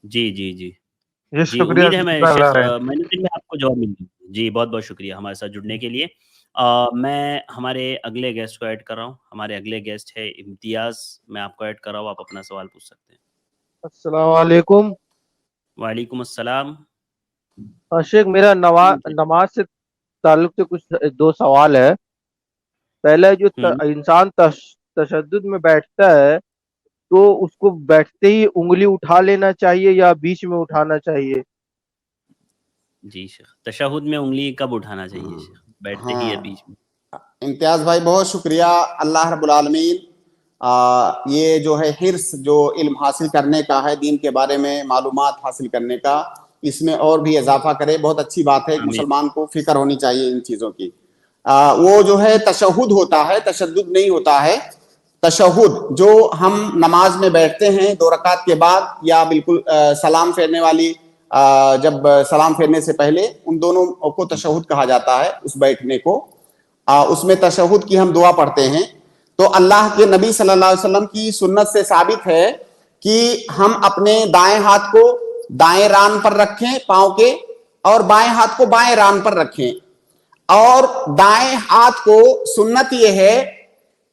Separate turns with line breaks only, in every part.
جی جی جی
یہ
جی،
شکریہ
امید ہے میں
جزاک اللہ
شیخ
خیر۔
معین میں آپ کو جواب مل جائے۔ جی بہت بہت شکریہ ہمارے ساتھ جڑنے کے لیے۔ میں ہمارے اگلے گیسٹ کو ایڈ کر رہا ہوں۔ ہمارے اگلے گیسٹ ہے امتیاز، میں آپ کو ایڈ کر رہا ہوں، آپ اپنا سوال پوچھ سکتے ہیں۔
السلام علیکم
وعلیکم السلام۔
شیخ، میرا نماز سے تعلق سے کچھ دو سوال ہے۔ پہلا، جو
ہوں
انسان تشدد میں بیٹھتا ہے تو اس کو بیٹھتے ہی انگلی اٹھا لینا چاہیے یا بیچ میں اٹھانا چاہیے؟
جی شیخ، تشہد میں انگلی کب اٹھانا چاہیے شیخ، بیٹھتے ہی یا
ہاں
بیچ میں؟
امتیاز بھائی بہت شکریہ۔ اللہ رب العالمین یہ جو ہے حرص جو علم حاصل کرنے کا ہے، دین کے بارے میں معلومات حاصل کرنے کا، اس میں اور بھی اضافہ کرے۔ بہت اچھی بات ہے، ایک
آمین۔
مسلمان کو فکر ہونی چاہیے ان چیزوں کی۔ وہ جو ہے تشہد ہوتا ہے، تشدد نہیں ہوتا ہے۔ تشہد جو ہم نماز میں بیٹھتے ہیں 2 رکعت کے بعد، یا بالکل سلام پھیرنے والی جب سلام پھیرنے سے پہلے، ان دونوں کو تشہد کہا جاتا ہے، اس بیٹھنے کو۔ اس میں تشہد کی ہم دعا پڑھتے ہیں۔ تو اللہ کے نبی صلی اللہ علیہ وسلم کی سنت سے ثابت ہے کہ ہم اپنے دائیں ہاتھ کو دائیں ران پر رکھیں پاؤں کے، اور بائیں ہاتھ کو بائیں ران پر رکھیں۔ اور دائیں ہاتھ کو سنت یہ ہے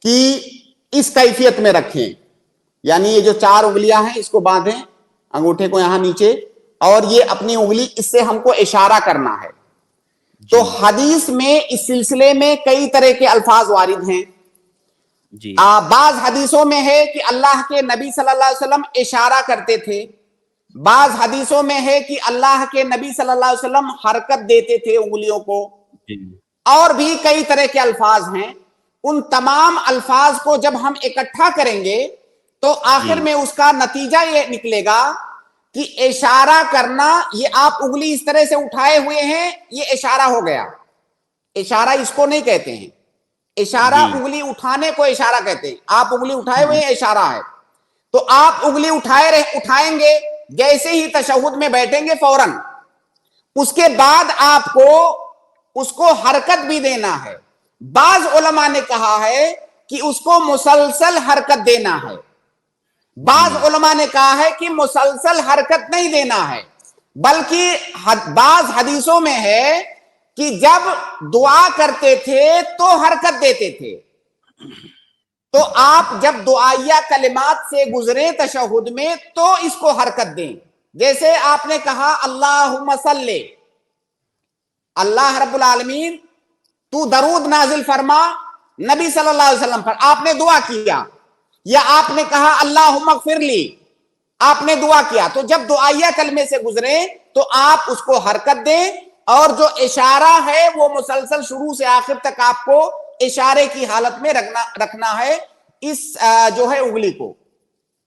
کہ اس کیفیت میں رکھیں، یعنی یہ جو 4 انگلیاں ہیں اس کو باندھیں، انگوٹھے کو یہاں نیچے، اور یہ اپنی انگلی، اس سے ہم کو اشارہ کرنا ہے۔ تو
جی
حدیث میں اس سلسلے میں کئی طرح کے الفاظ وارد ہیں۔
جی
بعض حدیثوں میں ہے کہ اللہ کے نبی صلی اللہ علیہ وسلم اشارہ کرتے تھے، بعض حدیثوں میں ہے کہ اللہ کے نبی صلی اللہ علیہ وسلم حرکت دیتے تھے انگلیوں کو،
جی
اور بھی کئی طرح کے الفاظ ہیں۔ ان تمام الفاظ کو جب ہم اکٹھا کریں گے تو آخر
جی
میں اس کا نتیجہ یہ نکلے گا کہ اشارہ کرنا، یہ آپ انگلی اس طرح سے اٹھائے ہوئے ہیں، یہ اشارہ ہو گیا۔ اشارہ اس کو نہیں کہتے ہیں، اشارہ
جی
انگلی اٹھانے کو اشارہ کہتے ہیں۔ آپ انگلی اٹھائے ہوئے ہیں، اشارہ ہے۔ تو آپ انگلی اٹھائیں گے، جیسے ہی تشہد میں بیٹھیں گے فوراً، اس کے بعد آپ کو اس کو حرکت بھی دینا ہے۔ بعض علماء نے کہا ہے کہ اس کو مسلسل حرکت دینا ہے، بعض
جی
علماء نے کہا ہے کہ مسلسل حرکت نہیں دینا ہے، بلکہ بعض حدیثوں میں ہے کہ جب دعا کرتے تھے تو حرکت دیتے تھے۔ تو آپ جب دعائیہ کلمات سے گزرے تشہد میں تو اس کو حرکت دیں۔ جیسے آپ نے کہا اللہم صلی، اللہ رب العالمین تو درود نازل فرما نبی صلی اللہ علیہ وسلم پر، آپ نے دعا کیا۔ یا آپ نے کہا اللہم اغفر لی، آپ نے دعا کیا۔ تو جب دعائیہ کلمے سے گزرے تو آپ اس کو حرکت دیں، اور جو اشارہ ہے وہ مسلسل شروع سے آخر تک آپ کو اشارے کی حالت میں رکھنا ہے اس جو ہے انگلی کو۔